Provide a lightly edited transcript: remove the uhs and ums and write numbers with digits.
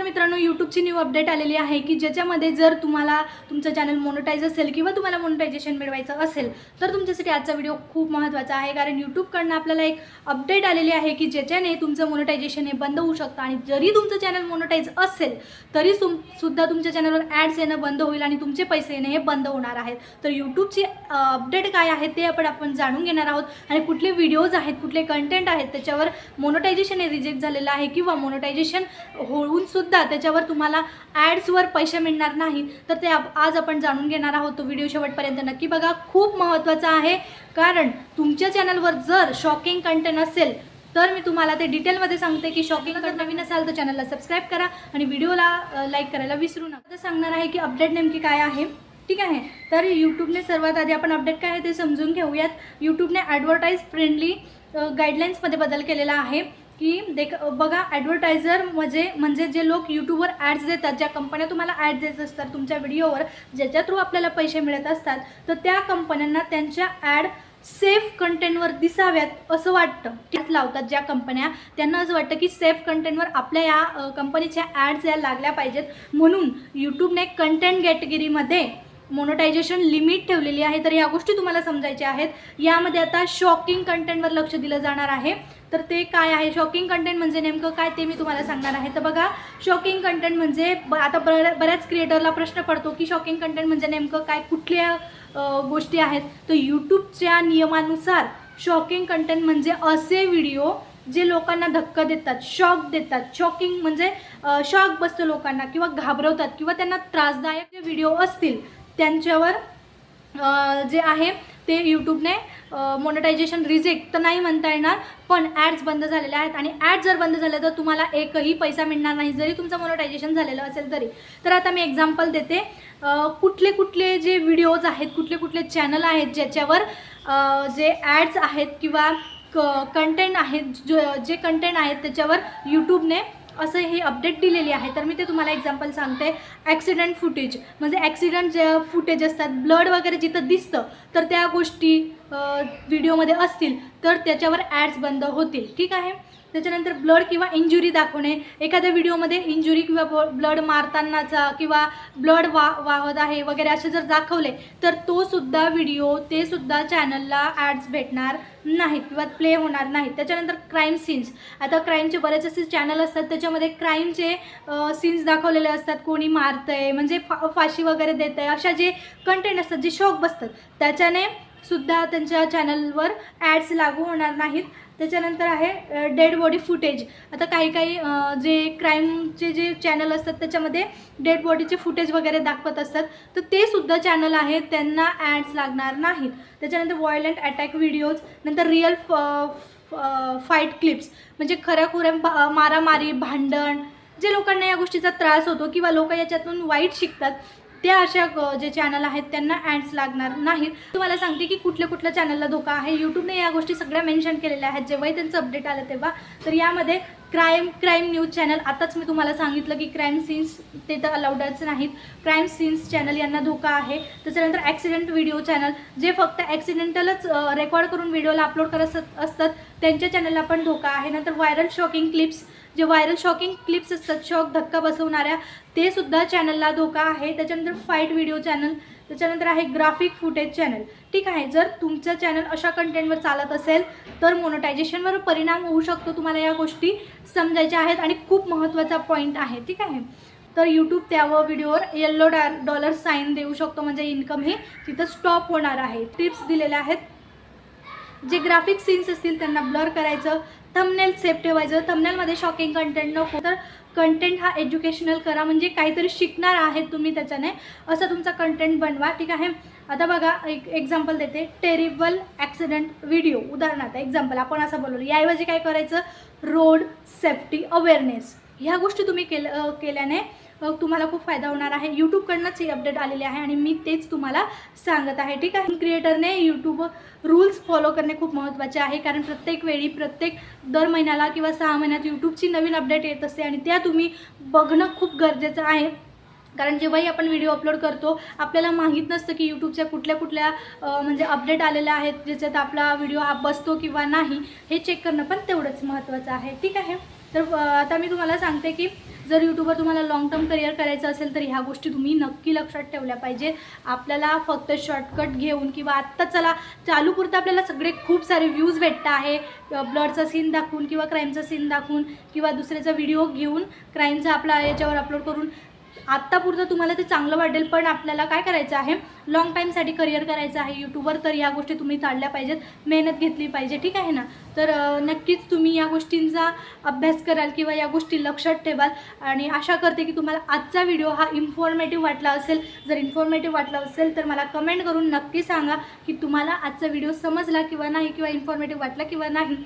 मित्रांनो, यूट्यूबची new update आलेली आहे की ज्याच्यामध्ये जर तुम्हाला तुमचं चॅनल मोनेटाईज असेल किंवा तुम्हाला मोनेटायझेशन मिळवायचं असेल तर तुमच्यासाठी आजचा व्हिडिओ खूप महत्त्वाचा आहे. कारण यूट्यूबकडनं आपल्याला एक अपडेट आलेली आहे की ज्याच्याने तुमचं मोनेटायझेशन हे बंद होऊ शकतं आणि जरी तुमचं चॅनल मोनेटाईज असेल तरी सुद्धा तुमच्या चॅनलवर ॲड्स येणं बंद होईल आणि तुमचे पैसे येणे हे बंद होणार आहेत. तर यूट्यूबची अपडेट काय आहे ते आपण जाणून घेणार आहोत आणि कुठले व्हिडिओज आहेत, कुठले कंटेंट आहेत त्याच्यावर मोनेटायझेशन हे रिजेक्ट झालेलं आहे किंवा मोनेटायझेशन होऊन सुद्धा त्याच्यावर तुम्हाला ॲड्सवर पैसे मिळणार नाही. तर ते आज आपण जाणून घेणार आहोत. तो व्हिडिओ शेवटपर्यंत नक्की बघा, खूप महत्त्वाचा आहे. कारण तुमच्या चॅनलवर जर शॉकिंग कंटेंट असेल तर मी तुम्हाला ते डिटेलमध्ये सांगते की शॉकिंग जर नवीन असाल तर चॅनलला सबस्क्राईब करा आणि व्हिडिओला लाईक करायला विसरू नका. आता सांगणार आहे की अपडेट नेमकी काय आहे. ठीक आहे, तर यूट्यूबने सर्वात आधी आपण अपडेट काय आहे ते समजून घेऊयात. यूट्यूबने ॲडव्हर्टाईज फ्रेंडली गाईडलाईन्समध्ये बदल केलेला आहे की बघा, ॲडव्हर्टायझर म्हणजे जे लोक यूट्यूबवर ॲड्स देतात, ज्या कंपन्या तुम्हाला ॲड्स देत असतात तुमच्या व्हिडिओवर, ज्याच्या थ्रू आपल्याला पैसे मिळत असतात, तर त्या कंपन्यांना त्यांच्या ॲड सेफ कंटेंटवर दिसाव्यात असं वाटतं. तेच लावतात ज्या कंपन्या, त्यांना असं वाटतं की सेफ कंटेंटवर आपल्या या कंपनीच्या ॲड्स या लागल्या पाहिजेत. म्हणून यूट्यूबने कंटेंट कॅटेगरीमध्ये मोनेटायझेशन लिमिट ठेवलेली आहे. तर या गोष्टी तुम्हाला समजायच्या आहेत. यामध्ये आता शॉकिंग कंटेंटवर लक्ष दिलं जाणार आहे. तर ते काय आहे, शॉकिंग कंटेंट म्हणजे नेमकं काय ते मी तुम्हाला सांगणार आहे. तर बघा, शॉकिंग कंटेंट म्हणजे आता बऱ्याच क्रिएटरला प्रश्न पडतो की शॉकिंग कंटेंट म्हणजे नेमकं काय, कुठल्या गोष्टी आहेत. तर यूट्यूबच्या नियमानुसार शॉकिंग कंटेंट म्हणजे असे व्हिडिओ जे लोकांना धक्का देतात, शॉक देतात. शॉकिंग म्हणजे शॉक बसतो लोकांना किंवा घाबरवतात किंवा त्यांना त्रासदायक जे व्हिडिओ असतील त्यांच्यावर जे आहे ते यूट्यूबने मोनेटायझेशन रिजेक्ट तर नाही म्हणता येणार, पण ॲड्स बंद झालेले आहेत. आणि ॲड्स जर बंद झाले तर तुम्हाला एकही पैसा मिळणार नाही जरी तुमचं मोनेटायझेशन झालेलं असेल तरी. तर आता मी एक्झाम्पल देते. कुठले कुठले जे व्हिडिओज आहेत, कुठले कुठले चॅनल आहेत ज्याच्यावर जे ॲड्स आहेत किंवा कंटेंट आहेत, जे कंटेंट आहेत त्याच्यावर यूट्यूबने असं हे अपडेट दिलेली आहे. तर मी ते तुम्हाला एक्झाम्पल सांगते. ॲक्सिडेंट फुटेज म्हणजे ॲक्सिडेंट जे फुटेज असतात, ब्लड वगैरे जिथं दिसतं तर त्या गोष्टी व्हिडिओमध्ये असतील तर त्याच्यावर ॲड्स बंद होतील. ठीक आहे. त्याच्यानंतर ब्लड किंवा इंजुरी दाखवणे, एखाद्या व्हिडिओमध्ये इंजुरी किंवा ब्लड मारतानाचा किंवा ब्लड वाहत आहे वगैरे असे जर दाखवले तर तो सुद्धा व्हिडिओ, ते सुद्धा चॅनलला ॲड्स भेटणार नाहीत किंवा प्ले होणार नाहीत. त्याच्यानंतर क्राईम सीन्स, आता क्राईमचे बरेच असे चॅनल असतात त्याच्यामध्ये क्राईमचे सीन्स दाखवलेले असतात, कोणी मारतंय म्हणजे फाशी वगैरे देत आहे, अशा जे कंटेंट असतात जे शॉक बसतात त्याच्याने सुद्धा त्यांच्या चॅनलवर ॲड्स लागू होणार नाहीत. त्याच्यानंतर आहे डेड बॉडी फुटेज. आता काही जे क्राईमचे जे चॅनल असतात त्याच्यामध्ये डेड बॉडीचे फुटेज वगैरे दाखवत असतात तर ते सुद्धा चॅनल आहेत, त्यांना ॲड्स लागणार नाहीत. त्याच्यानंतर व्हायलंट अटॅक व्हिडिओज, नंतर रिअल फाईट क्लिप्स म्हणजे खऱ्याखुऱ्या मारामारी, भांडण, जे लोकांना या गोष्टीचा त्रास होतो किंवा लोक याच्यातून वाईट शिकतात त्या अशा जे चॅनल आहेत त्यांना ॲड्स लागणार नाहीत. तुम्हाला सांगते की कुठल्या चॅनलला धोका आहे. यूट्यूबने या गोष्टी सगळ्या मेन्शन केलेल्या आहेत जेव्हाही त्यांचं अपडेट आलं तेव्हा. तर यामध्ये क्राईम न्यूज चॅनल, आताच मी तुम्हाला सांगितलं की क्राईम सीन्स ते तर अलाउडच नाहीत. क्राईम सीन्स चॅनल यांना धोका आहे. त्याच्यानंतर ॲक्सिडेंट व्हिडिओ चॅनल जे फक्त ॲक्सिडेंटलच रेकॉर्ड करून व्हिडिओला अपलोड करत असतात त्यांच्या चॅनलला पण धोका आहे. नंतर व्हायरल शॉकिंग क्लिप्स, जे व्हायरल शॉकिंग क्लिप्स असतात, शॉक धक्का बसवणाऱ्या, ते सुद्धा चॅनलला धोका आहे. त्याच्यानंतर फाईट व्हिडिओ चॅनल, त्याच्यानंतर आहे ग्राफिक फुटेज चॅनल. ठीक आहे, जर तुमचं चॅनल अशा कंटेंटवर चालत असेल तर मोनेटायझेशनवर परिणाम होऊ शकतो. तुम्हाला या गोष्टी समजायच्या आहेत आणि खूप महत्त्वाचा पॉईंट आहे. ठीक आहे, तर यूट्यूब त्यावर व्हिडिओवर येल्लो डॉलर साईन देऊ शकतो म्हणजे इन्कम ही तिथं स्टॉप होणार आहे. टिप्स दिलेल्या आहेत. जे ग्राफिक सीन्स असतील त्यांना ब्लर करायचं, थंबनेल सेफ ठेवायचं, थंबनेलमध्ये शॉकिंग कंटेंट नको, तर कंटेंट हा एज्युकेशनल करा म्हणजे काहीतरी शिकणार आहेत तुम्ही त्याच्याने, असं तुमचा कंटेंट बनवा. ठीक आहे. आता बघा, एक एक्झाम्पल देते. टेरिबल ॲक्सिडेंट व्हिडिओ, उदाहरणार्थ एक्झाम्पल आपण असं बोलवलं, याऐवजी काय करायचं, रोड सेफ्टी अवेअरनेस, ह्या गोष्टी तुम्ही केल्याने तुम्हाला खूप फायदा होणार आहे. यूट्यूबकडनंच ही अपडेट आलेली आहे आणि मी तेच तुम्हाला सांगत आहे. ठीक आहे. क्रिएटरने यूट्यूब रूल्स फॉलो करणे खूप महत्त्वाचे आहे. कारण प्रत्येक वेळी दर महिन्याला किंवा 6 महिन्यात यूट्यूबची नवीन अपडेट येत असते आणि त्या तुम्ही बघणं खूप गरजेचं आहे. कारण जेव्हाही आपण व्हिडिओ अपलोड करतो आपल्याला माहीत नसतं की यूट्यूबच्या कुठल्या म्हणजे अपडेट आलेल्या आहेत ज्याच्यात आपला व्हिडिओ हा बसतो किंवा नाही, हे चेक करणं पण तेवढंच महत्त्वाचं आहे. ठीक आहे. तर आता मी तुम्हाला सांगते की जर यूट्यूबवर तुम्हाला लॉंग टर्म करिअर करायचं असेल तर ह्या गोष्टी तुम्ही नक्की लक्षात ठेवल्या पाहिजे. आपल्याला फक्त शॉर्टकट घेऊन किंवा आत्ता चला चालूपुरतं आपल्याला सगळे खूप सारे व्ह्यूज भेटत आहे, ब्लडचा सीन दाखवून किंवा क्राईमचा सीन दाखवून किंवा दुसऱ्याचा व्हिडिओ घेऊन क्राईमचा आपला याच्यावर अपलोड करून आत्तापुरतं तुम्हाला ते चांगलं वाटेल. पण आपल्याला काय करायचं आहे, लॉंग टाईमसाठी करिअर करायचं आहे यूट्यूबवर. तर ह्या गोष्टी तुम्ही टाळल्या पाहिजेत, मेहनत घेतली पाहिजे, ठीक आहे ना. तर नक्कीच तुम्ही या गोष्टींचा अभ्यास कराल किंवा या गोष्टी लक्षात ठेवाल. आणि आशा करते की तुम्हाला आजचा व्हिडिओ हा इन्फॉर्मेटिव्ह वाटला असेल. जर इन्फॉर्मेटिव्ह वाटला असेल तर मला कमेंट करून नक्की सांगा की तुम्हाला आजचा व्हिडिओ समजला किंवा नाही, किंवा इन्फॉर्मेटिव्ह वाटला किंवा नाही.